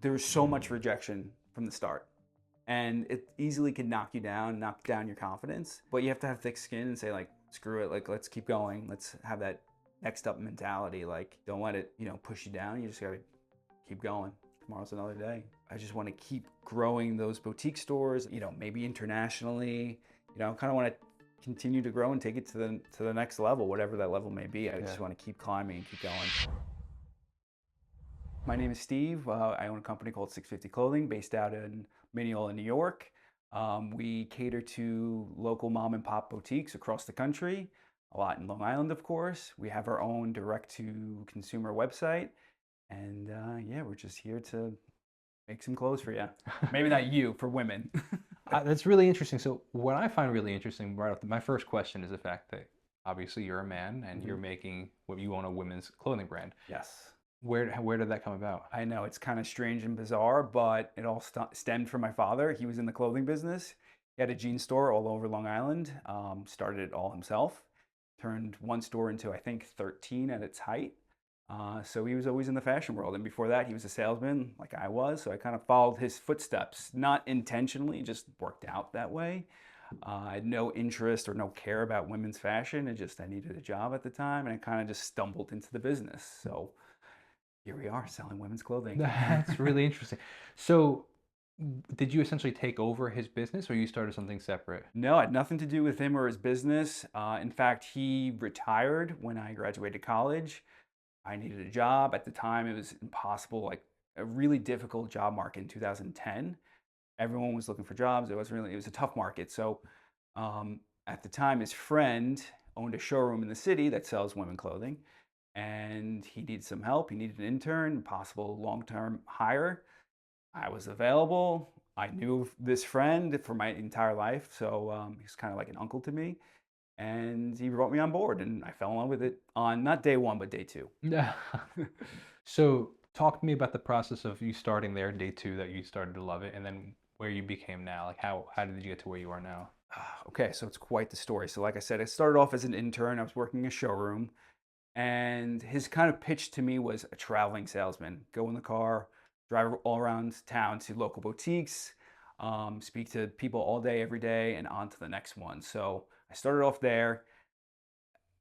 there's so much rejection from the start. And it easily can knock down your confidence. But you have to have thick skin and say, like, screw it, like, let's keep going. Let's have that next up mentality. Like, don't let it, push you down. You just gotta keep going. Tomorrow's another day. I just want to keep growing those boutique stores, maybe internationally. Kind of want to continue to grow and take it to the next level, whatever that level may be. I Yeah. just want to keep climbing and keep going. My name is Steve. I own a company called 650 Clothing based out in Mineola, New York. We cater to local mom and pop boutiques across the country, a lot in Long Island, of course. We have our own direct to consumer website. And yeah, we're just here to make some clothes for you. Maybe not you, for women. That's really interesting. So what I find really interesting, right off my first question is the fact that obviously you're a man and you're Mhm. making what you own a women's clothing brand. Yes. Where did that come about? I know it's kind of strange and bizarre, but it all stemmed from my father. He was in the clothing business. He had a jean store all over Long Island, started it all himself, turned one store into, I think, 13 at its height. So he was always in the fashion world. And before that, he was a salesman like I was. So I kind of followed his footsteps, not intentionally, just worked out that way. I had no interest or no care about women's fashion. I needed a job at the time, and I kind of just stumbled into the business. So here we are selling women's clothing. That's really interesting. So did you essentially take over his business or you started something separate? No, it had nothing to do with him or his business. In fact, he retired when I graduated college. I needed a job. At the time, it was impossible, like a really difficult job market in 2010. Everyone was looking for jobs. It was a tough market. So at the time, his friend owned a showroom in the city that sells women clothing, and he needed some help. He needed an intern, possible long-term hire. I was available. I knew this friend for my entire life, so he's kind of like an uncle to me. And he brought me on board, and I fell in love with it on not day one, but day two. Yeah. So talk to me about the process of you starting there, day two, that you started to love it, and then where you became now. Like how did you get to where you are now? Okay, so it's quite the story. So, like I said, I started off as an intern. I was working in a showroom, and his kind of pitch to me was a traveling salesman. Go in the car, drive all around town to local boutiques, speak to people all day, every day, and on to the next one. So I started off there,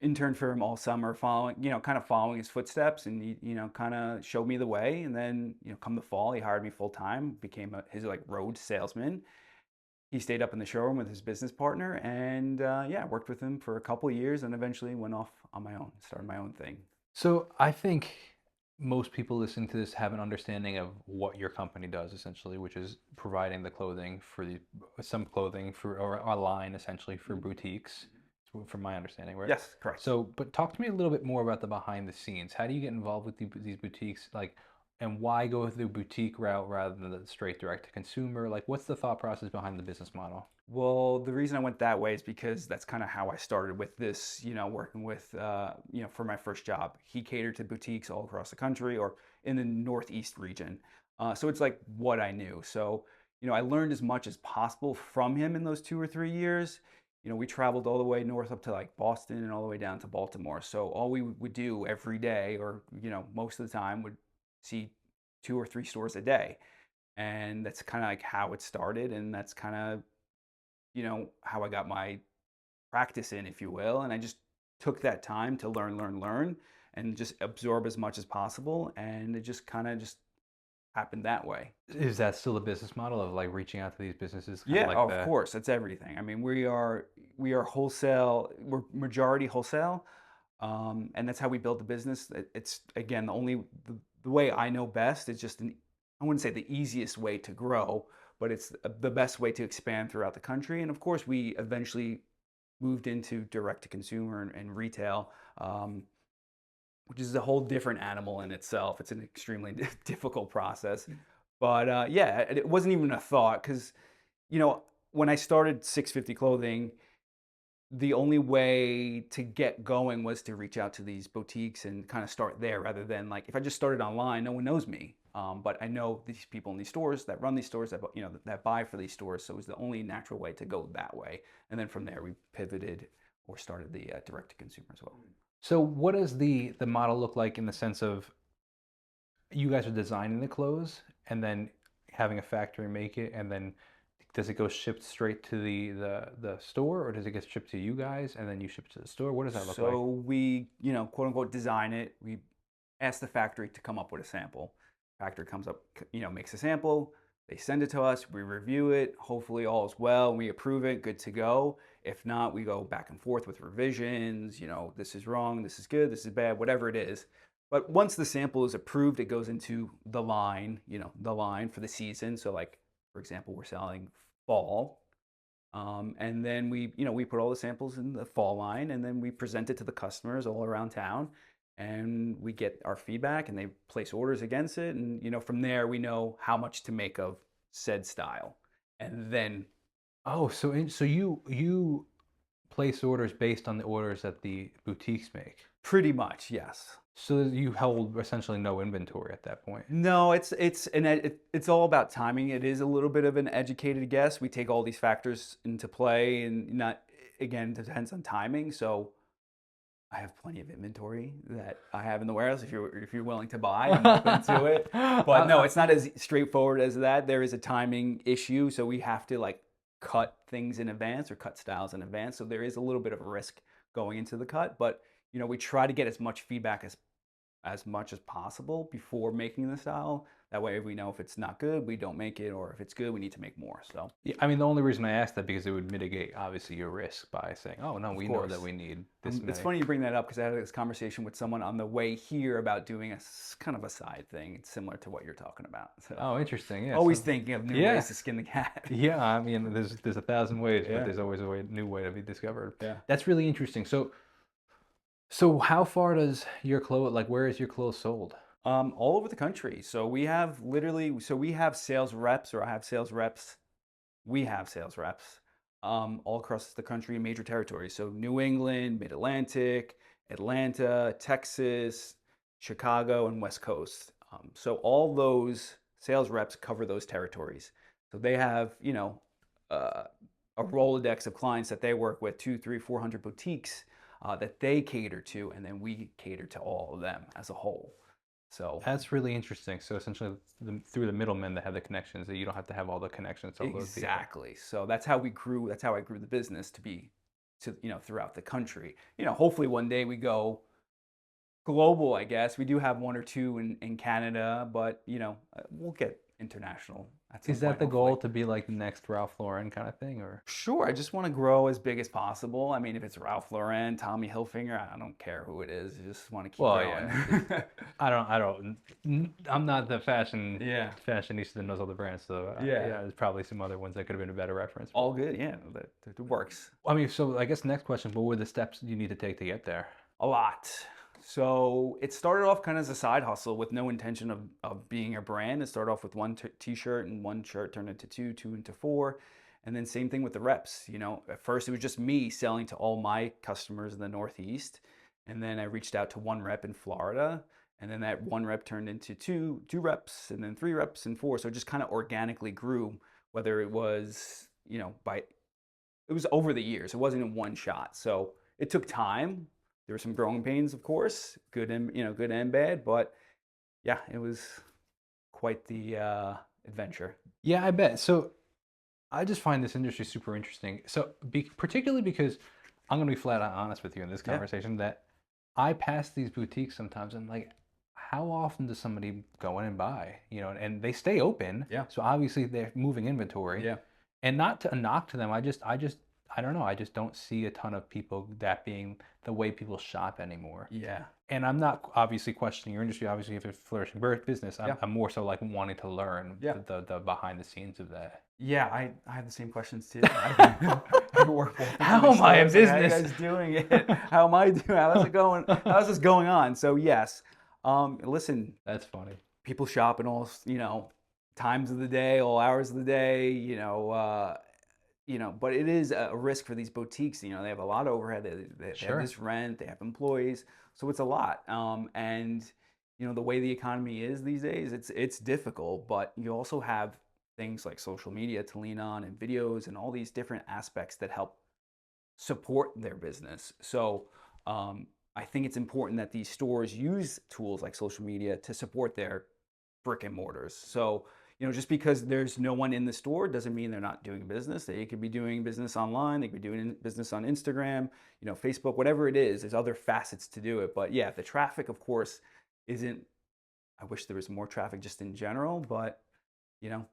interned for him all summer, kind of following his footsteps, and he, kind of showed me the way. And then, come the fall, he hired me full time, became his like road salesman. He stayed up in the showroom with his business partner, and yeah, I worked with him for a couple of years, and eventually went off on my own, started my own thing. So I think most people listening to this have an understanding of what your company does essentially, which is providing the clothing for some clothing for or a line essentially for Mhm. boutiques, from my understanding, right? Yes, correct. So, but talk to me a little bit more about the behind the scenes. How do you get involved with these boutiques, like, and why go the boutique route rather than the straight direct to consumer? Like, what's the thought process behind the business model? Well, the reason I went that way is because that's kind of how I started with this, working with, for my first job. He catered to boutiques all across the country or in the Northeast region. So it's like what I knew. So, I learned as much as possible from him in those 2 or 3 years. We traveled all the way north up to like Boston and all the way down to Baltimore. So all we would do every day, or, most of the time, would see 2 or 3 stores a day. And that's kind of like how it started. And that's kind of how I got my practice in, if you will. And I just took that time to learn, and just absorb as much as possible. And it just kind of just happened that way. Is that still a business model of like reaching out to these businesses, kind of Yeah, like of the? course, that's everything. I mean, we are whole. We're majority wholesale, and that's how we build the business. It's again the way I know best. It's just I wouldn't say the easiest way to grow, but it's the best way to expand throughout the country. And of course, we eventually moved into direct to consumer and retail, which is a whole different animal in itself. It's an extremely difficult process. But yeah, it wasn't even a thought because, you know, when I started 650 Clothing, the only way to get going was to reach out to these boutiques and kind of start there rather than like if I just started online, no one knows me. But I know these people in these stores that run these stores that that buy for these stores, so it was the only natural way to go that way. And then from there, we pivoted or started the direct to consumer as well. So, what does the model look like in the sense of you guys are designing the clothes and then having a factory make it, and then does it go shipped straight to the store, or does it get shipped to you guys and then you ship it to the store? What does that look like? So we, quote unquote, design it. We ask the factory to come up with a sample. Factory comes up, makes a sample. They send it to us. We review it. Hopefully, all is well. We approve it. Good to go. If not, we go back and forth with revisions. This is wrong. This is good. This is bad. Whatever it is. But once the sample is approved, it goes into the line. The line for the season. So, like for example, we're selling fall. And then we put all the samples in the fall line, and then we present it to the customers all around town, and we get our feedback, and they place orders against it, and from there we know how much to make of said style, and then Oh, so you place orders based on the orders that the boutiques make. pretty much yes. So you hold essentially no inventory at that point. No, it's all about timing. It is a little bit of an educated guess. We take all these factors into play, and not again depends on timing. So I have plenty of inventory that I have in the warehouse. If you're willing to buy, I'm open to it. But no, it's not as straightforward as that. There is a timing issue, so we have to like cut things in advance or cut styles in advance. So there is a little bit of a risk going into the cut, but we try to get as much feedback as much as possible before making the style. That way, we know if it's not good, we don't make it, or if it's good, we need to make more. So, Yeah, I mean, the only reason I asked that because it would mitigate obviously your risk by saying, "Oh no, of we know that course, we need this it's many." funny you bring that up because I had this conversation with someone on the way here about doing kind of a side thing. It's similar to what you're talking about. So, Oh, interesting. Yeah. always So, thinking of new yeah, ways to skin the cat. yeah. I mean, there's a thousand ways, but Yeah, there's always new way to be discovered. yeah. That's really interesting. So how far does your clothes, like, where is your clothes sold? All over the country. So we have sales reps, or I have sales reps. We have sales reps all across the country in major territories. So New England, Mid Atlantic, Atlanta, Texas, Chicago, and West Coast. So all those sales reps cover those territories. So they have, uh, a Rolodex of clients that they work with, 2, 3, 400 boutiques that they cater to, and then we cater to all of them as a whole. So That's really interesting. So essentially, through the middlemen that have the connections, that you don't have to have all the connections to all those people. exactly. So that's how we grew. That's how I grew the business to be throughout the country. Hopefully one day we go global, I guess. We do have one or two in Canada, but we'll get international at some Is that point, the goal hopefully. to be like the next Ralph Lauren kind of thing, or? Sure, I just want to grow as big as possible. I mean, if it's Ralph Lauren, Tommy Hilfiger, I don't care who it is. I just want to keep Well, growing. yeah. I'm not the Yeah, fashionista that knows all the brands. So yeah. yeah, there's probably some other ones that could have been a better reference. All good. Yeah, that works. I mean, so I guess the next question, what were the steps you need to take to get there? A lot. So it started off kind of as a side hustle with no intention of being a brand. It started off with one t-shirt, and one shirt turned into two, two into four. And then same thing with the reps. At first it was just me selling to all my customers in the Northeast. And then I reached out to one rep in Florida. And then that one rep turned into two reps, and then three reps, and four. So it just kind of organically grew, whether it was, it was over the years. It wasn't in one shot. So it took time. There were some growing pains, of course, good and bad. But yeah, it was quite the adventure. Yeah, I bet. So I just find this industry super interesting. So particularly because I'm going to be flat out honest with you in this Yeah, conversation that I pass these boutiques sometimes and like, how often does somebody go in and buy? And they stay open. yeah, So obviously they're moving inventory. yeah, And not to a knock to them, I don't know. I just don't see a ton of people that being the way people shop anymore. yeah, And I'm not obviously questioning your industry. Obviously, if it's a flourishing business, yeah, I'm more so like wanting to learn yeah. the behind the scenes of that. Yeah, I have the same questions too. I work both of How these am I in stores, like, how you business? guys doing it? How am I doing? How's it going? How's this going on? So yes, listen, That's funny. people shop in all times of the day, all hours of the day. But it is a risk for these boutiques. They have a lot of overhead. They have Sure. this rent. They have employees, so it's a lot. And the way the economy is these days, it's difficult. But you also have things like social media to lean on, and videos, and all these different aspects that help support their business. So I think it's important that these stores use tools like social media to support their brick and mortars. So just because there's no one in the store doesn't mean they're not doing business. They could be doing business online. They could be doing business on Instagram, Facebook, whatever it is. There's other facets to do it. But yeah, the traffic, of course, isn't. I wish there was more traffic just in general, but you know,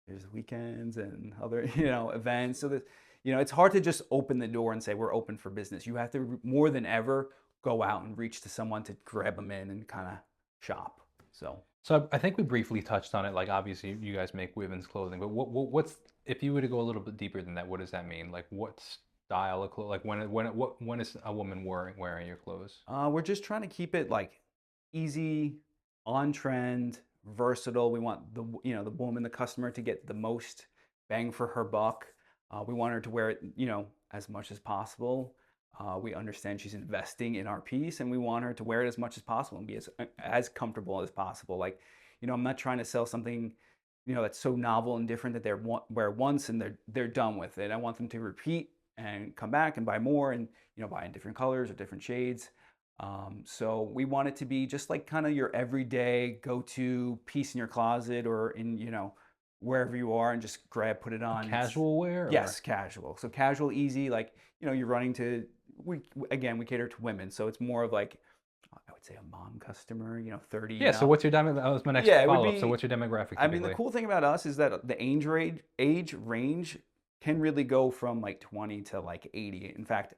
there's weekends and other, events. So that, it's hard to just open the door and say we're open for business. You have to more than ever go out and reach to someone to grab them in and kind of shop. So So I think we briefly touched on it. Like obviously, you guys make women's clothing, but what's if you were to go a little bit deeper than that? What does that mean? Like what style of clothes? Like when is a woman wearing your clothes? we're just trying to keep it like easy, on trend, versatile. We want the woman, the customer, to get the most bang for her buck. We want her to wear it, as much as possible. We understand she's investing in our piece, and we want her to wear it as much as possible and be as comfortable as possible. Like, I'm not trying to sell something, that's so novel and different that wear once and they're done with it. I want them to repeat and come back and buy more, and buy in different colors or different shades. So we want it to be just like kind of your everyday go-to piece in your closet or in, wherever you are, and just put it Like on. casual wear or Yes, casual. So casual, easy, like, you're running to, we cater to women. So it's more of like, I would say a mom customer, 30 yeah. and So up. what's your that was my next Yeah, it would follow up. So be, what's your demographic I mean, the typically? cool thing about us is that the age range can really go from like 20 to like 80. In fact,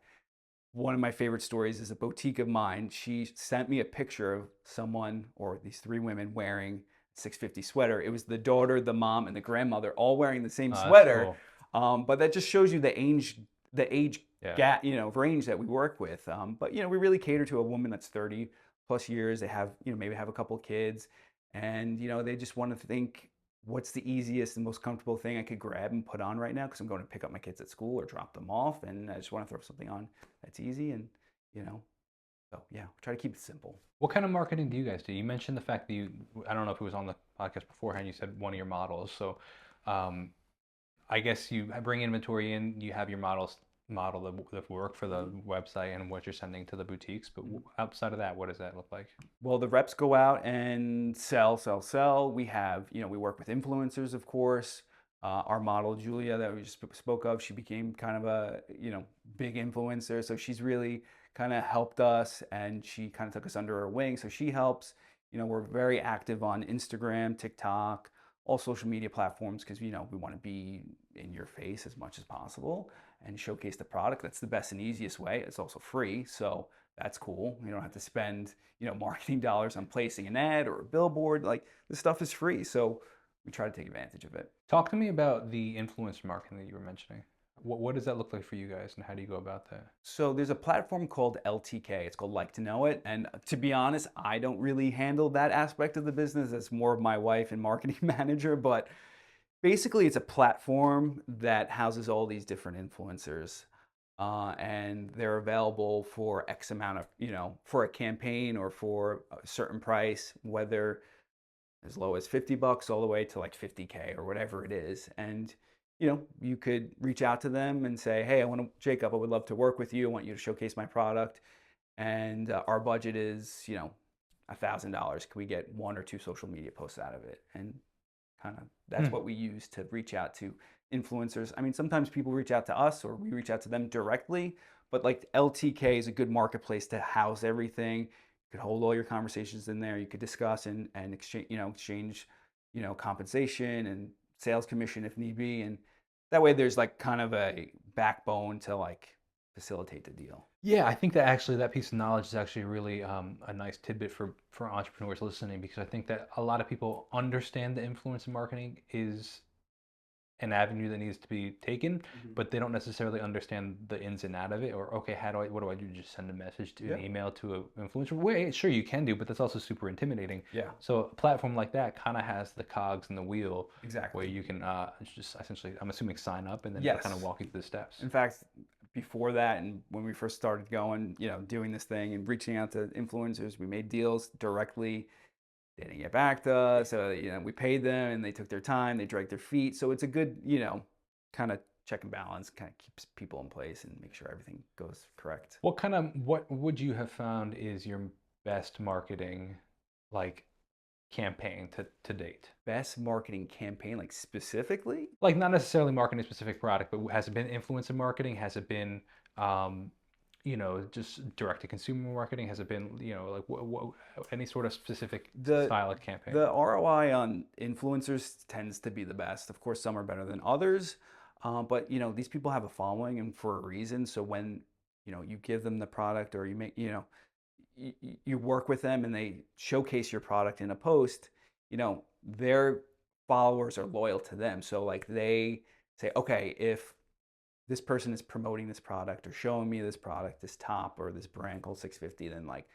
one of my favorite stories is a boutique of mine. She sent me a picture of someone or these three women wearing 650 sweater. It was the daughter, the mom, and the grandmother all wearing the same That's sweater. cool. But that just shows you the age Yeah. gap, range that we work with. But we really cater to a woman that's 30 plus years. They have, maybe have a couple kids, and they just want to think, what's the easiest and most comfortable thing I could grab and put on right now because I'm going to pick up my kids at school or drop them off, and I just want to throw something on that's easy. And you know so yeah, try to keep it simple. What kind of marketing do you guys do? You mentioned the fact that I don't know if it was on the podcast beforehand, you said one of your models. So um, I guess you bring inventory in, you have your model the work for the Mhm. website and what you're sending to the boutiques. But Mhm. outside of that, what does that look like? Well, the reps go out and sell. We have, we work with influencers, of course. Our model, Julia, that we just spoke of, she became kind of a, big influencer. So she's really kind of helped us, and she kind of took us under her wing. So she helps. We're very active on Instagram, TikTok, all social media platforms because, we want to be in your face as much as possible and showcase the product. That's the best and easiest way. It's also free. So that's cool. You don't have to spend, marketing dollars on placing an ad or a billboard. Like, this stuff is free. So we try to take advantage of it. Talk to me about the influencer marketing that you were mentioning. What does that look like for you guys, and how do you go about that? So there's a platform called LTK. It's called Like to Know It. And to be honest, I don't really handle that aspect of the business. It's more of my wife and marketing manager. But basically, it's a platform that houses all these different influencers. And they're available for X amount of, for a campaign or for a certain price, whether as low as $50 all the way to like 50K or whatever it is. And you could reach out to them and say, hey, Jacob, I would love to work with you. I want you to showcase my product. And our budget is, $1,000. Can we get one or two social media posts out of it? And kind of that's Hmm. what we use to reach out to influencers. I mean, sometimes people reach out to us or we reach out to them directly, but like LTK is a good marketplace to house everything. You could hold all your conversations in there. You could discuss and exchange, compensation and sales commission if need be. And that way there's like kind of a backbone to like facilitate the deal. Yeah, I think that actually that piece of knowledge is actually really a nice tidbit for entrepreneurs listening, because I think that a lot of people understand the influence marketing is an avenue that needs to be taken, Mhm. but they don't necessarily understand the ins and out of it. Or okay, what do I do? Just send a message to an Yeah. email to an influencer? Wait, sure you can do, but that's also super intimidating. Yeah, So a platform like that kind of has the cogs in the wheel where exactly. you can just essentially, I'm assuming, sign up and then it'll kind of Yes. walk you through the steps. In fact, before that, and when we first started going, doing this thing and reaching out to influencers, we made deals directly. They didn't get back to us. So, we paid them and they took their time, they dragged their feet. So it's a good, kind of check and balance, kind of keeps people in place and make sure everything goes correct. What would you have found is your best marketing, like campaign to date? Best marketing campaign, like specifically? Like not necessarily marketing a specific product, but has it been influencer marketing? Has it been, um, just direct to consumer marketing? Has it been, like any sort of specific The style of campaign? the ROI on influencers tends to be the best. Of course, some are better than others, but these people have a following, and for a reason. So when you give them the product, or you make you work with them, and they showcase your product in a post, their followers are loyal to them. So like they say, okay, if this person is promoting this product or showing me this product, this top or this brand called 650, then like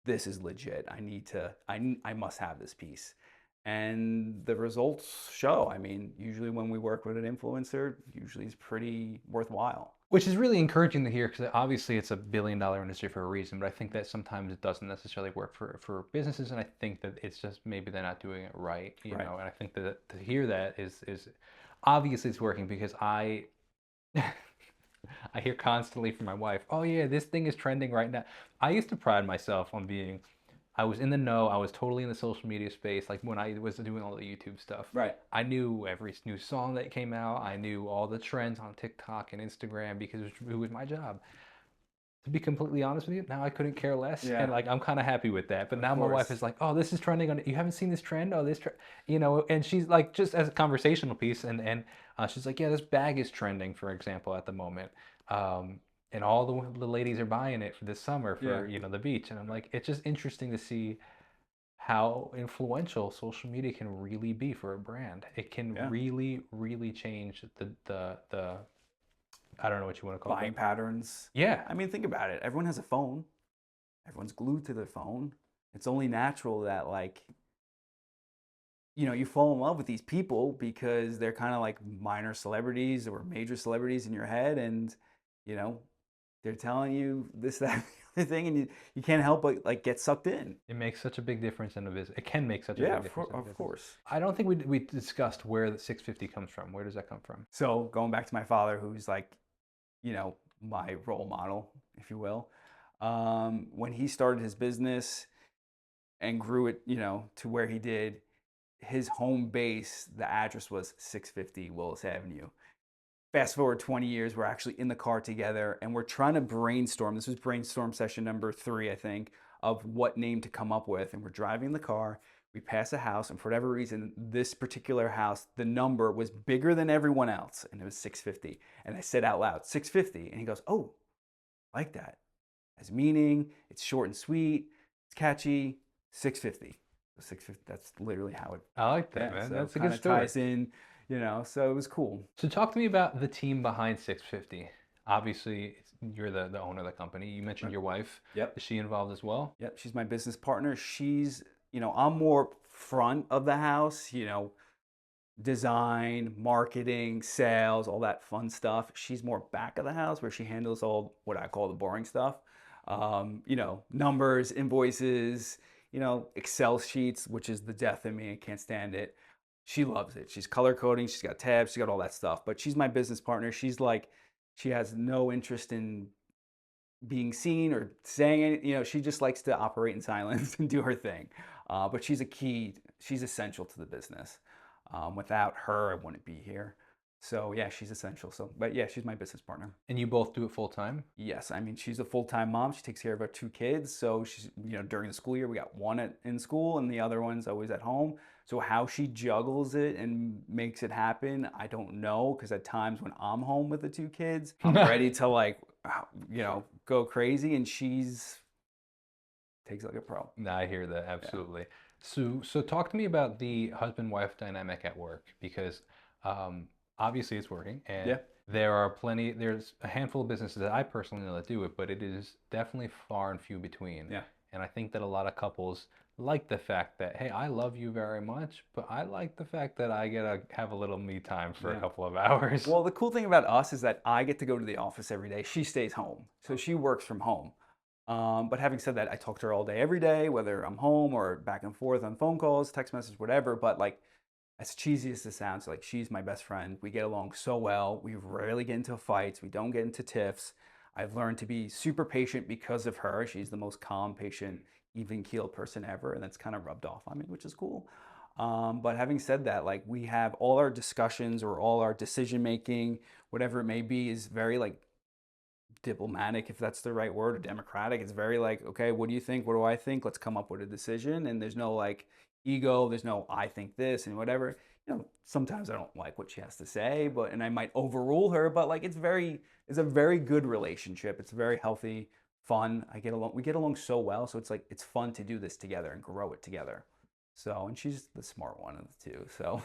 this is legit. I must have this piece. And the results show. I mean, usually when we work with an influencer, usually it's pretty worthwhile. Which is really encouraging to hear because obviously it's a billion-dollar industry for a reason, but I think that sometimes it doesn't necessarily work for businesses, and I think that it's just maybe they're not doing it right, Right. And I think that to hear that is obviously it's working because I I hear constantly from my wife, "Oh yeah, this thing is trending right now." I used to pride myself on being I was in the know. I was totally in the social media space. Like when I was doing all the YouTube stuff, Right. I knew every new song that came out. I knew all the trends on TikTok and Instagram because it was my job. To be completely honest with you, now I couldn't care less, and Yeah, like I'm kind of happy with that. But of now my wife course. is like, "Oh, this is trending on. You haven't seen this trend? Oh, and she's like, just as a conversational piece, and she's like, "Yeah, this bag is trending, for example, at the moment." Um, and all the ladies are buying it for this summer Yeah. for the beach, and I'm like, it's just interesting to see how influential social media can really be for a brand. It can Yeah. really, really change the I don't know what you want to call it, Buying but patterns. yeah, I mean, think about it. Everyone has a phone. Everyone's glued to their phone. It's only natural that like you fall in love with these people because they're kind of like minor celebrities or major celebrities in your head, and you know they're telling you this, that, the other thing, and you can't help but like get sucked in. it makes such a big difference in a business. It can make such a Yeah, big difference in a of business. course. I don't think we discussed where the 650 comes from. Where does that come from? So going back to my father, who's like my role model, if you will, when he started his business and grew it, to where he did, his home base, the address was 650 Willis Avenue. Fast forward 20 years, we're actually in the car together and we're trying to brainstorm. This was brainstorm session number 3, I think, of what name to come up with. And we're driving in the car. We pass a house, and for whatever reason, this particular house, the number was bigger than everyone else, and it was 650. And I said out loud, 650. And he goes, "Oh, I like that. It has meaning. It's short and sweet. It's catchy. 650." 650, that's literally how it, I like that, yeah. man. So That's a good kind of story. ties in, so it was cool. So talk to me about the team behind 650. Obviously, you're the owner of the company. You mentioned Right. your wife. Yep. Is she involved as well? Yep, she's my business partner. I'm more front of the house, design, marketing, sales, all that fun stuff. She's more back of the house where she handles all what I call the boring stuff. Numbers, invoices, Excel sheets, which is the death of me. I can't stand it. She loves it. She's color coding, she's got tabs, she's got all that stuff. But she's my business partner. She's like, she has no interest in being seen or saying anything. She just likes to operate in silence and do her thing. But she's essential to the business. Without her, I wouldn't be here. So yeah, she's essential. So, but yeah, she's my business partner. And you both do it full time? Yes, I mean she's a full-time mom. She takes care of our 2 kids. So she's during the school year we got one in school and the other one's always at home. So how she juggles it and makes it happen, I don't know. Because at times when I'm home with the 2 kids, I'm ready to like go crazy, and she's takes it like a pro. No, I hear that Yeah. absolutely. So talk to me about the husband-wife dynamic at work because um, obviously it's working, and Yeah. there's a handful of businesses that I personally know that do it, but it is definitely far and few between. Yeah. And I think that a lot of couples like the fact that, hey, I love you very much, but I like the fact that I get to have a little me time for a Yeah. couple of hours. Well, the cool thing about us is that I get to go to the office every day. She stays home. So she works from home. But having said that, I talk to her all day, every day, whether I'm home or back and forth on phone calls, text messages, whatever. But like, as cheesy as this sounds, like she's my best friend. We get along so well. We rarely get into fights. We don't get into tiffs. I've learned to be super patient because of her. She's the most calm, patient, even keeled person ever, and that's kind of rubbed off on me, which is cool. But having said that, like we have all our discussions or all our decision making, whatever it may be, is very like diplomatic, if that's the right word, or democratic. It's very like, okay, what do you think? What do I think? Let's come up with a decision. And there's no like ego. There's no I think this and whatever. Sometimes I don't like what she has to say, but and I might overrule her. But like, it's a very good relationship. It's very healthy, fun. We get along so well. So it's like it's fun to do this together and grow it together. So, and she's the smart one of the two. So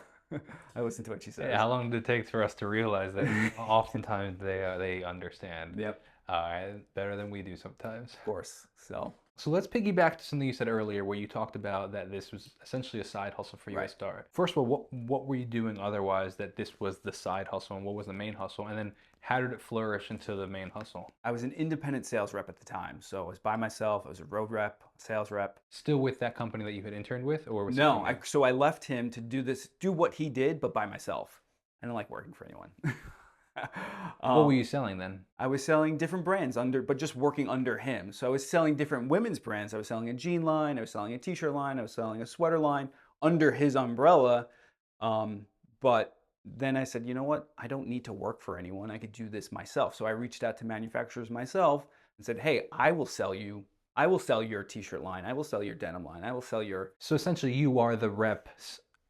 I listen to what she Yeah, says. how long did it take for us to realize that oftentimes they understand Yep, better than we do sometimes? of course. So So let's piggyback to something you said earlier, where you talked about that this was essentially a side hustle for you to right. start. First of all, what were you doing otherwise that this was the side hustle, and what was the main hustle, and then how did it flourish into the main hustle? I was an independent sales rep at the time. So I was by myself. I was a road rep, sales rep. Still with that company that you had interned with, or was No, something new? so I left him to do what he did, but by myself. I don't like working for anyone. What were um, you selling then? I was selling different brands but just working under him. So I was selling different women's brands. I was selling a jean line. I was selling a t-shirt line. I was selling a sweater line under his umbrella. But then I said, you know what? I don't need to work for anyone. I could do this myself. So I reached out to manufacturers myself and said, hey, I will sell your t-shirt line. I will sell your denim line. I will sell your So essentially, you are the rep.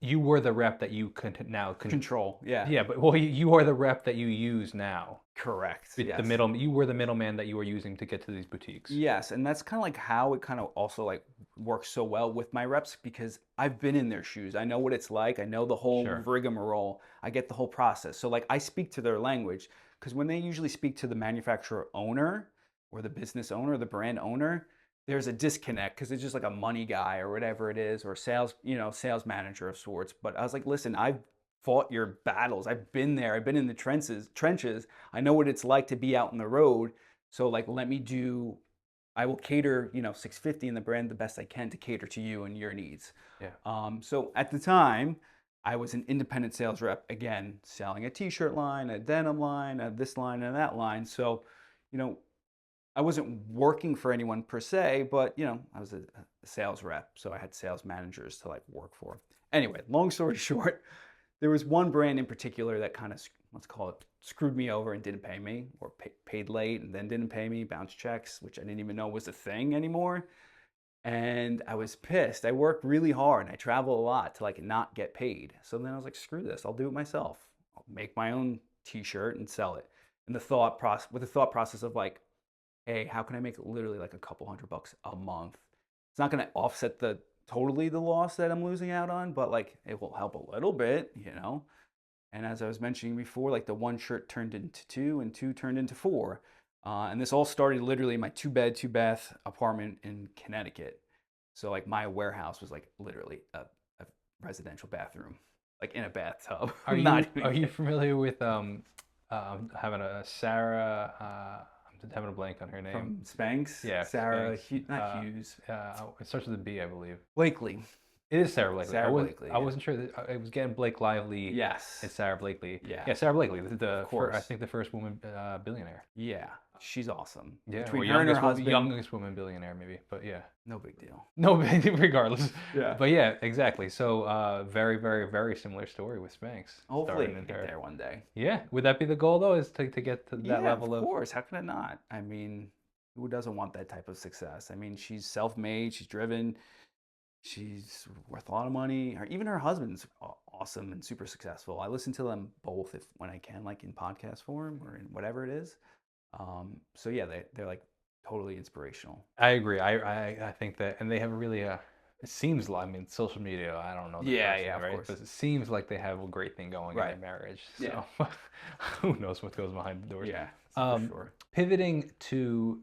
You were the rep that you could now control. Yeah, yeah, but well, you are the rep that you use now. correct. The Yes. middle, you were the middleman that you were using to get to these boutiques. Yes, and that's kind of like how it kind of also like works so well with my reps because I've been in their shoes. I know what it's like. I know the whole Sure. rigmarole. I get the whole process. So like I speak to their language because when they usually speak to the manufacturer owner or the business owner, the brand owner, there's a disconnect because it's just like a money guy or whatever it is or sales, sales manager of sorts. But I was like, listen, I've fought your battles. I've been there. I've been in the trenches. I know what it's like to be out on the road. So like I will cater, 650 in the brand the best I can to cater to you and your needs. Yeah. So at the time, I was an independent sales rep, again, selling a t-shirt line, a denim line, this line and that line. So, you know, I wasn't working for anyone per se, but I was a sales rep, so I had sales managers to like work for. Anyway, long story short, there was one brand in particular that kind of, let's call it, screwed me over and didn't pay me, or paid late and then didn't pay me, bounced checks, which I didn't even know was a thing anymore. And I was pissed. I worked really hard and I travel a lot to like not get paid. So then I was like, screw this, I'll do it myself. I'll make my own t-shirt and sell it. And with the thought process of like, hey, how can I make literally like a couple $100 a month? It's not going to offset totally the loss that I'm losing out on, but like it will help a little bit. And as I was mentioning before, like the one shirt turned into two and two turned into four. And this all started literally in my two bath apartment in Connecticut. So like my warehouse was like literally a residential bathroom, like in a bathtub. Are Not you even are you kidding. familiar with having a Sarah? I'm having a blank on her name. From Spanx, Yeah, Sarah, Spanx. not Hughes, It starts with a B, I believe. Blakely. It is Sarah Blakely. Sarah Blakely, I yeah. wasn't sure that I was getting Blake Lively. Yes. It's Sarah Blakely. Yeah. Yeah, Sarah Blakely, Of course. I think the first woman billionaire. Yeah. She's awesome. Yeah, Between or her and her husband, youngest woman billionaire maybe, but yeah. no big deal. No, regardless. Yeah. But yeah, exactly. So very, very, very similar story with Spanx. Hopefully starting we in get her. there one day. Yeah, would that be the goal though? Is to get to that level of of? course. How can it not? I mean, who doesn't want that type of success? I mean, she's self-made, she's driven, she's worth a lot of money. Even her husband's awesome and super successful. I listen to them both when I can, like in podcast form or in whatever it is. So yeah, they're like totally inspirational. I agree. I think that, and they have a really it seems like, I mean, social media, I don't know them Yeah, personally, yeah, of right? course. But it seems like they have a great thing going in Right. their marriage. Yeah. So who knows what goes behind the doors. Yeah, for sure. Pivoting to,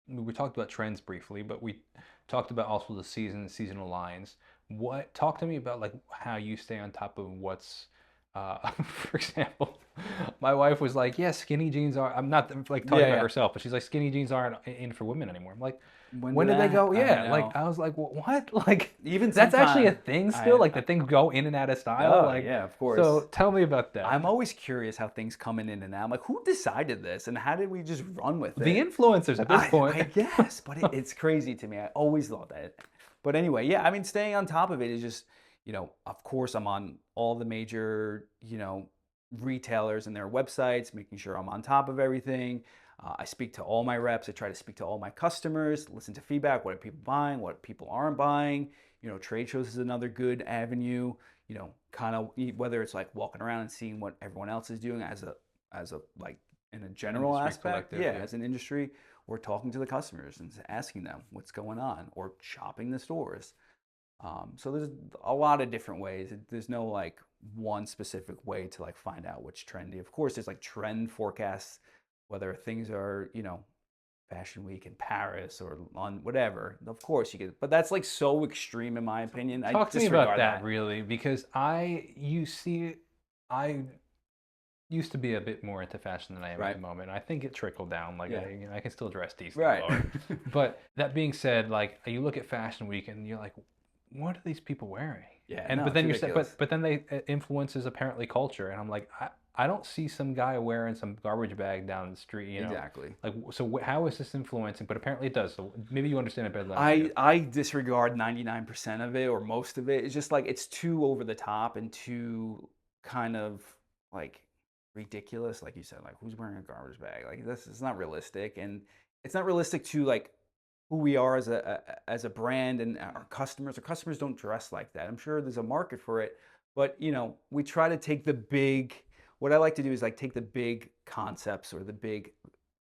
we talked about trends briefly, but we talked about also the seasonal lines. Talk to me about like how you stay on top of what's For example, my wife was like, "Yeah, skinny jeans are." I'm not like talking Yeah, about yeah. herself, but she's like, "Skinny jeans aren't in for women anymore." I'm like, When "When did did they that? go?" I Yeah, like know. I was like, "What?" Like Even that's actually a sometime thing still. Like the things go in and out of style. oh Like, yeah, of so course. tell me about that. I'm always curious how things come in and out. I'm like, who decided this, and how did we just run with The it? influencers at this point. I guess, but it's crazy to me. I always thought that. But anyway, yeah, I mean, staying on top of it is just, of course, I'm on all the major, retailers and their websites, making sure I'm on top of everything. I speak to all my reps. I try to speak to all my customers, listen to feedback. What are people buying? What people aren't buying? Trade shows is another good avenue. Kind of whether it's like walking around and seeing what everyone else is doing as a like in a general Industry aspect, collective, yeah, yeah. as an industry, or talking to the customers and asking them what's going on, or shopping the stores. So there's a lot of different ways. There's no like one specific way to like find out what's trendy. Of course, there's like trend forecasts, whether things are, Fashion Week in Paris or on whatever. Of course you get, but that's like so extreme in my opinion. I Talk to me about disregard that that. really, because you see, I used to be a bit more into fashion than I am at the Right. moment. I think it trickled down. Like Yeah. I can still dress decently Right. well. But that being said, like you look at Fashion Week and you're like, what are these people wearing? Yeah. And No, but it's then you're sa- ridiculous. but then they influences apparently culture, and I'm like, I don't see some guy wearing some garbage bag down the street, you know. Exactly. Like so, how is this influencing? But apparently it does. So maybe you understand it better than I I do. I disregard 99% of it or most of it. It's just like it's too over the top and too kind of like ridiculous. Like you said, like who's wearing a garbage bag? Like this is not realistic, and it's not realistic to like who we are as a brand and our customers. Our customers don't dress like that. I'm sure there's a market for it, but we try to take the big. What I like to do is like take the big concepts or the big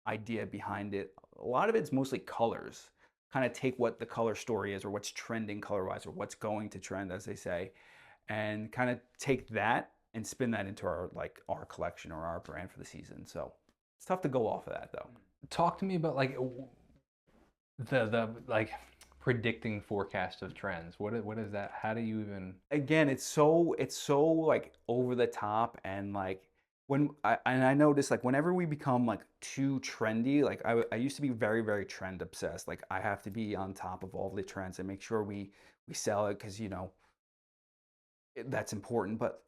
idea behind it. A lot of it's mostly colors. Kind of take what the color story is or what's trending color wise or what's going to trend, as they say, and kind of take that and spin that into our collection or our brand for the season. So it's tough to go off of that though. Talk to me about like the like predicting forecast of trends. What is that? How do you even? Again, it's so like over the top and like I notice like whenever we become like too trendy, like I used to be very very trend obsessed. Like I have to be on top of all the trends and make sure we sell it because that's important. But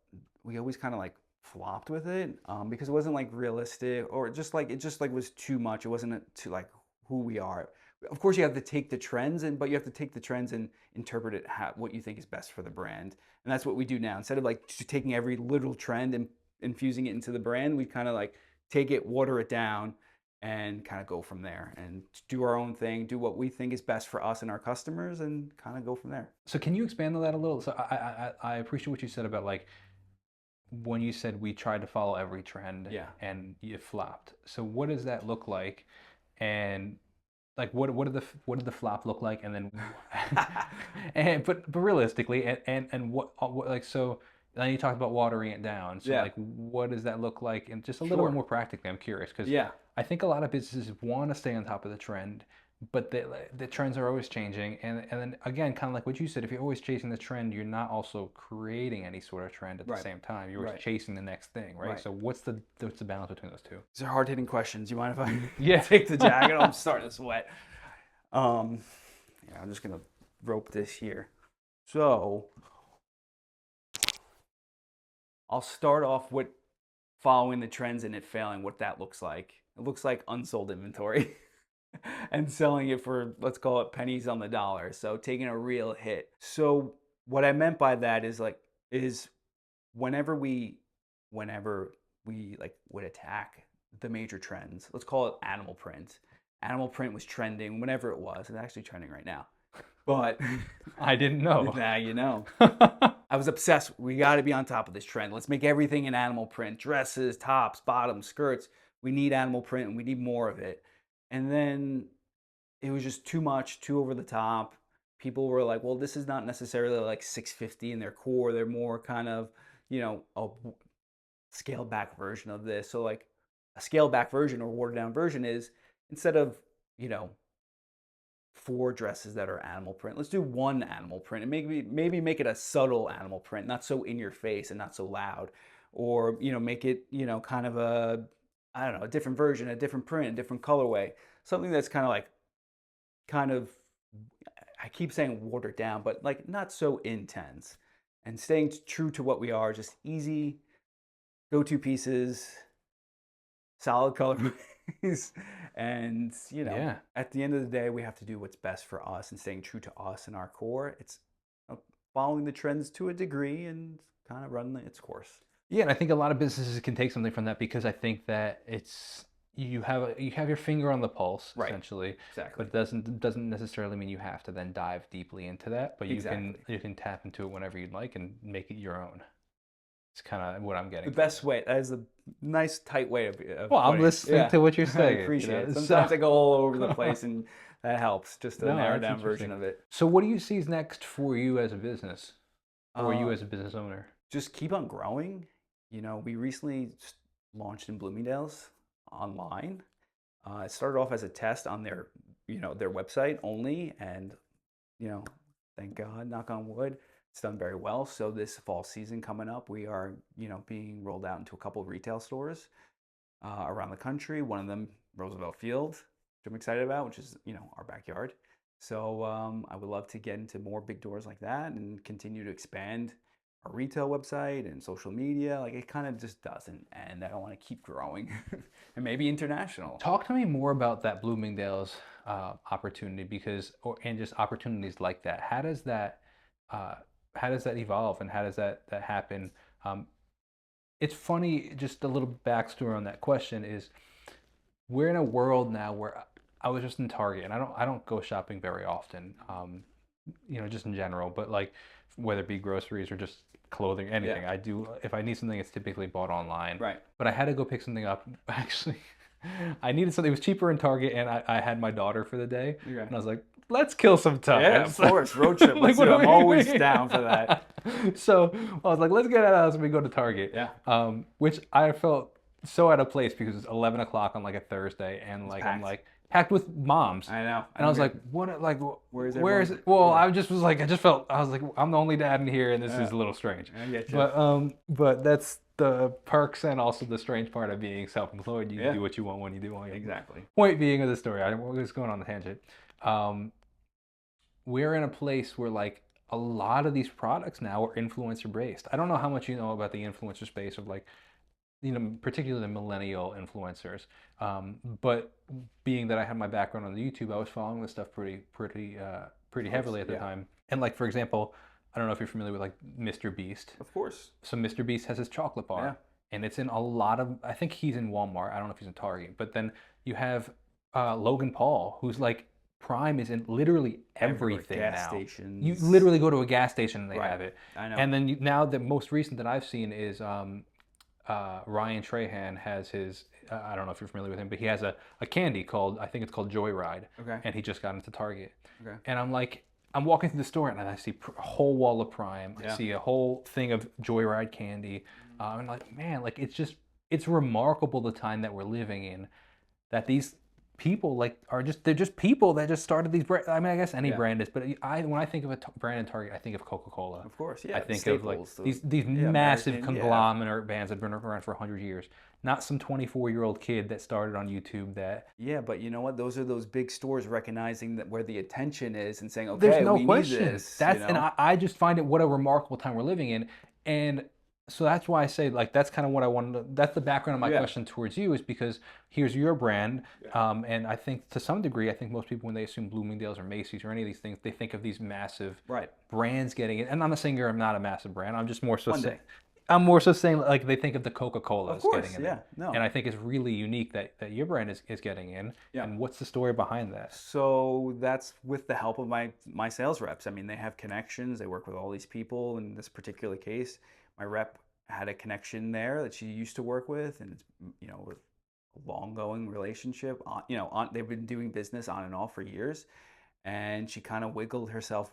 we always kind of like flopped with it because it wasn't like realistic or just like it just like was too much. It wasn't to like who we are. Of course, you have to take the trends but you have to take the trends and interpret it what you think is best for the brand. And that's what we do now. Instead of like just taking every little trend and infusing it into the brand, we kind of like take it, water it down, and kind of go from there and do our own thing, do what we think is best for us and our customers, and kind of go from there. So can you expand on that a little? So I appreciate what you said about like when you said we tried to follow every trend Yeah. and you flopped. So what does that look like? And like what did the flop look like? And then and but realistically and what like so then you talked about watering it down. So Yeah. like what does that look like? And just a little bit Sure. more practically, I'm curious because Yeah. I think a lot of businesses want to stay on top of the trend, but the trends are always changing. And then again, kind of like what you said, if you're always chasing the trend, you're not also creating any sort of trend at the Right. same time. You're always Right. chasing the next thing, right? Right. So what's the balance between those two? These are hard hitting questions. You mind if I Yeah. take the jacket? I'm starting to sweat. Um, yeah, I'm just gonna rope this here. So I'll start off with following the trends and it failing, what that looks like. It looks like unsold inventory and selling it for, let's call it pennies on the dollar. So taking a real hit. So what I meant by that is whenever we whenever we like would attack the major trends, let's call it animal print. Animal print was trending whenever it was. It's actually trending right now. But I didn't know. now you know. I was obsessed. We got to be on top of this trend. Let's make everything in animal print: dresses, tops, bottoms, skirts. We need animal print and we need more of it. And then it was just too much, too over the top. People were like, well, this is not necessarily like 650 in their core. They're more kind of, a scaled back version of this. So, like a scaled back version or watered down version is instead of, you know, four dresses that are animal print. Let's do one animal print and maybe make it a subtle animal print, not so in your face and not so loud. or make it kind of a, I don't know, a different version, a different print, a different colorway, something that's kind of I keep saying watered down, but like not so intense, and staying true to what we are, just easy go-to pieces, solid colorways, and Yeah. at the end of the day, we have to do what's best for us and staying true to us and our core. It's following the trends to a degree and kind of running its course. Yeah, and I think a lot of businesses can take something from that because I think that it's you have your finger on the pulse Right. essentially, but Exactly. it doesn't necessarily mean you have to then dive deeply into that, but Exactly. you can tap into it whenever you'd like and make it your own. It's kind of what I'm The getting from best it. way, that is a nice tight way of Well, I'm putting it. listening Yeah. to what you're I saying, appreciate it. So Sometimes I go all over the place, and that helps. Just a no, narrowed that's down interesting. version of it. So what do you see is next for you as a business or you Uh, as a business owner? just keep on growing. We recently launched in Bloomingdale's online. It started off as a test on their website only, and you know, thank God, knock on wood, it's done very well. So this fall season coming up, we are being rolled out into a couple of retail stores around the country. One of them, Roosevelt Field, which I'm excited about, which is our backyard. So I would love to get into more big doors like that and continue to expand our retail website and social media. Like it kind of just doesn't, and I want to keep growing and maybe international. Talk to me more about that Bloomingdale's opportunity and just opportunities like that. Uh, how does that evolve and how does that happen? Um, it's funny. Just a little backstory on that question is we're in a world now where I was just in Target and I don't go shopping very often. Just in general, but like whether it be groceries or just clothing, Yeah, anything. I do if I need something, it's typically bought online. right. But I had to go pick something up. Actually, I needed something. It was cheaper in Target, and I had my daughter for the day, Okay. and I was like, let's kill some Yeah, time. of course. Road trip. Like, Let's what do it. are I'm we always doing? down for that. So I was like, let's get out of the house and we go to Target, Yeah, which I felt so out of place because it's 11 o'clock on like a Thursday, and it's like I'm packed. like packed with moms. I know. And I I'm was good. like, what, like, Where's where is everyone? it? Well, Yeah, I just was like, I just felt, I was like, I'm the only dad in here, and this yeah. is a little strange. I get you. But that's the perks and also the strange part of being self-employed. You Yeah, do what you want when you do want. exactly. Point being of the story, I was going on a tangent. Um, we're in a place where like a lot of these products now are influencer based. I don't know how much you know about the influencer space of like particularly the millennial influencers. But being that I had my background on the YouTube, I was following this stuff pretty Of course. heavily at the Yeah, time. And like for example, I don't know if you're familiar with like Mr. Beast. of course. So Mr. Beast has his chocolate Yeah. bar, and it's in a lot of. I think he's in Walmart. I don't know if he's in Target, but then you have Logan Paul, who's like Prime is in literally Everywhere. everything Gas now. You stations. literally go to a gas station and they Right. have it. I know. And then now the most recent that I've seen is Ryan Trahan has his. I don't know if you're familiar with him, but he has a candy called I think it's called Joyride, Okay. and he just got into Target. Okay. And I'm like, I'm walking through the store and I see a whole wall of Prime. I Yeah. see a whole thing of Joyride candy. I'm like, man, like it's remarkable the time that we're living in that these people like they're just people that just started these brands. I mean, I guess any Yeah. brand is, but when I think of a brand in Target, I think of Coca-Cola. Of course. I Yeah. The think of like staples. The these yeah massive American. Yeah. conglomerate bands that have been around for 100 years. Not some 24-year-old kid that started on YouTube that Yeah, but you know what? Those are those big stores recognizing that where the attention is and saying, there's okay, no we need question. this. I just find it what a remarkable time we're living in. And so that's why I say like that's kind of what I wanted to, that's the background of my Yeah. question towards you is because here's your brand. Yeah. And I think to some degree, I think most people when they assume Bloomingdale's or Macy's or any of these things, they think of these massive Right. brands getting it. And I'm not saying you're not a massive brand. I'm just more so One saying day. I'm more so saying like they think of the Of Coca-Colas getting course. in Yeah. there. No. And I think it's really unique that your brand is getting in. Yeah. And what's the story behind that? So that's with the help of my sales reps. I mean, they have connections. They work with all these people. In this particular case, my rep had a connection there that she used to work with, and it's with a long going relationship. They've been doing business on and off for years, and she kind of wiggled herself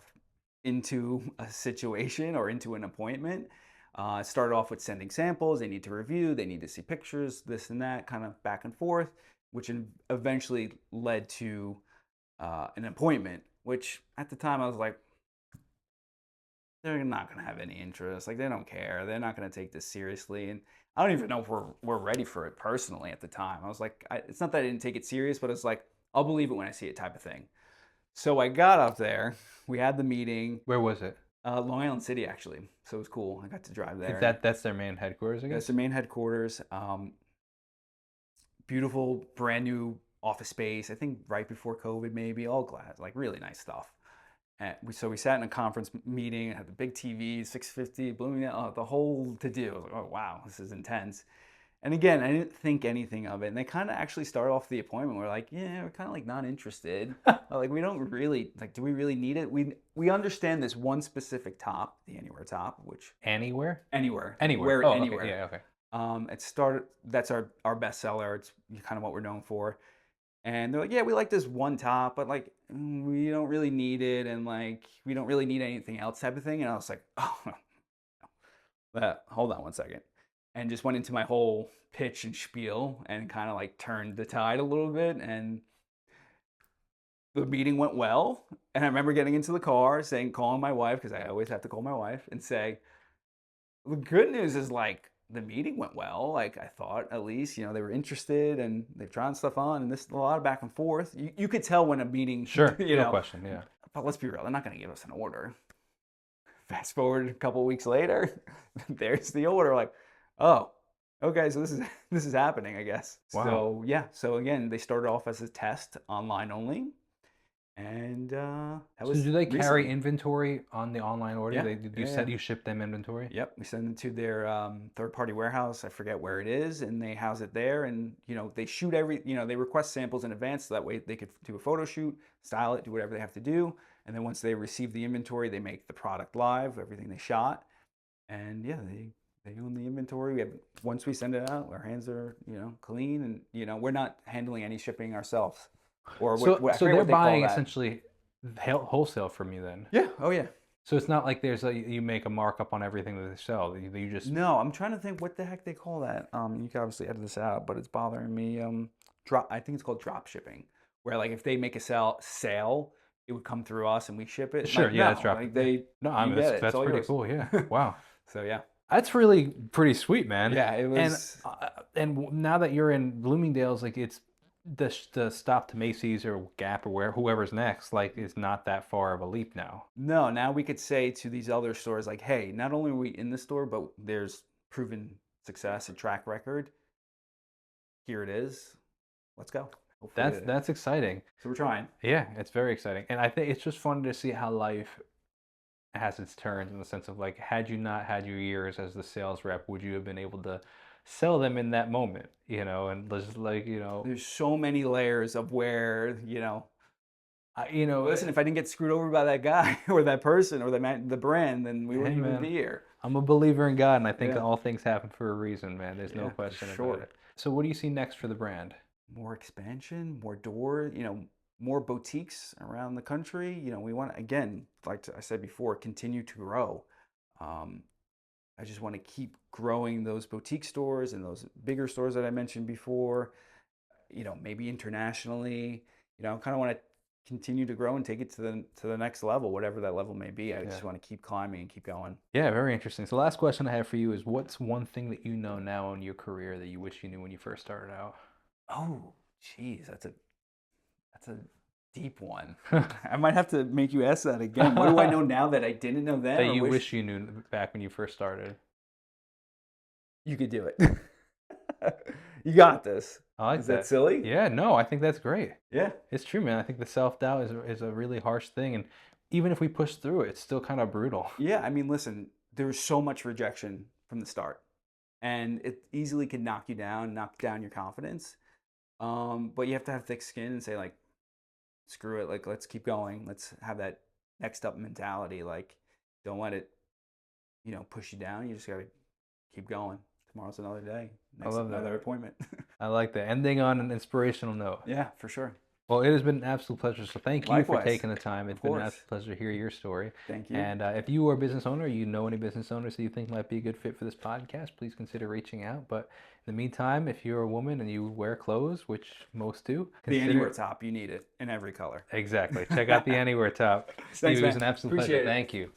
into a situation or into an appointment. It started off with sending samples. They need to review. They need to see pictures. This and that, kind of back and forth, which eventually led to an appointment. Which at the time I was like, they're not gonna have any interest. Like, they don't care. They're not gonna take this seriously. And I don't even know if we're ready for it personally at the time. I was like, it's not that I didn't take it serious, but it's like, I'll believe it when I see it type of thing. So I got up there. We had the meeting. Where was it? Long Island City, actually. So it was cool. I got to drive Is there. And that's their main headquarters, I that's guess? the main headquarters. Beautiful, brand new office space. I think right before COVID, maybe all glass, like really nice stuff. And so we sat in a conference meeting and had the big TV, 650, Bloomingdale, the whole to do. I was like, oh wow, this is intense. And again, I didn't think anything of it. And they kind of actually started off the appointment. We're like, yeah, we're kind of like not interested. Like, we don't really like. Do we really need it? We understand this one specific top, the Anywhere top, which Anywhere? anywhere, Anywhere. wear it Oh, okay. anywhere. Yeah, okay. It started. That's our best seller. It's kind of what we're known for. And they're like, yeah, we like this one top, but like, we don't really need it, and like, we don't really need anything else, type of thing. And I was like, oh, hold on one second, and just went into my whole pitch and spiel, and kind of like turned the tide a little bit. And the meeting went well. And I remember getting into the car, calling my wife, because I always have to call my wife and say, the good news is like the meeting went well. Like, I thought, at least, they were interested and they've tried stuff on, and this is a lot of back and forth. You could tell when a meeting, Sure. No question. Yeah. but let's be real, they're not going to give us an order. Fast forward a couple of weeks later, there's the order. Like, oh, okay, so this is happening, I guess. Wow. So yeah, so again, they started off as a test, online only, and that So was do they carry recently. inventory on the online order? Yeah, You yeah, said yeah. you ship them inventory? Yep, we send it to their third-party warehouse. I forget where it is, and they house it there. And they shoot they request samples in advance, so that way they could do a photo shoot, style it, do whatever they have to do. And then once they receive the inventory, they make the product live, everything they shot. And yeah, they own the inventory. Once we send it out, our hands are clean, and we're not handling any shipping ourselves, or I So forget they're what they call buying that. essentially wholesale from you then. Yeah. Oh yeah. So it's not like you make a markup on everything that they sell. You just No, I'm trying to think what the heck they call that. You can obviously edit this out, but it's bothering me. Drop. I think it's called drop shipping, where like if they make a sale, it would come through us and we ship it. sure, Like, yeah, that's no, drop. like Yeah. they, No, I you mean get it. It's that's all pretty yours. cool. Yeah. Wow. So yeah, That's really pretty sweet, man. yeah, it And was. now that you're in Bloomingdale's, like it's the stop to Macy's or Gap or whoever's next, like is not that far of a leap now. No, now we could say to these other stores like, hey, not only are we in the store, but there's proven success and track record. Here it is. Let's go. Hopefully, That's exciting. so we're trying. Yeah, it's very exciting, and I think it's just fun to see how life has its turns in the sense of like, had you not had your years as the sales rep, would you have been able to sell them in that moment? And just like There's so many layers of where I, you know, listen, if I didn't get screwed over by that guy or that person or the brand, then we hey wouldn't even man, be here. I'm a believer in God, and I think Yeah, all things happen for a reason, man. There's no yeah, for question about sure. it. So, what do you see next for the brand? More expansion, more door, more boutiques around the country. We want to, again, like I said before, continue to grow. Um, I just want to keep growing those boutique stores and those bigger stores that I mentioned before. Maybe internationally. I kind of want to continue to grow and take it to the next level, whatever that level may be. I Yeah. just want to keep climbing and keep going. Yeah, very interesting. So, last question I have for you is, what's one thing that you know now in your career that you wish you knew when you first started out? Oh, geez, that's a deep one. I might have to make you ask that again. What do I know now that I didn't know then, That or you wish wish you knew back when you first started. you could do it? You got this. I like Is that that. silly? Yeah, no, I think that's great. Yeah. It's true, man. I think the self-doubt is a really harsh thing, and even if we push through it, it's still kind of brutal. Yeah. I mean, listen, there's so much rejection from the start, and it easily can knock down your confidence. But you have to have thick skin and say, like, screw it. Like, let's keep going. Let's have that next up mentality. Like, don't let it, push you down. You just got to keep going. Tomorrow's another day. I Next, love that. another appointment. I like that. Ending on an inspirational note. Yeah, for sure. Well, it has been an absolute pleasure. So thank you for Likewise. taking the time. It's Of been an course. absolute pleasure to hear your story. Thank you. And if you are a business owner, you know any business owners that you think might be a good fit for this podcast, please consider reaching out. But in the meantime, if you're a woman and you wear clothes, which most do, The consider Anywhere top, you need it in every color. exactly. Check out the Anywhere top. Steve, Thanks, it was man. an absolute Appreciate pleasure. it. Thank you.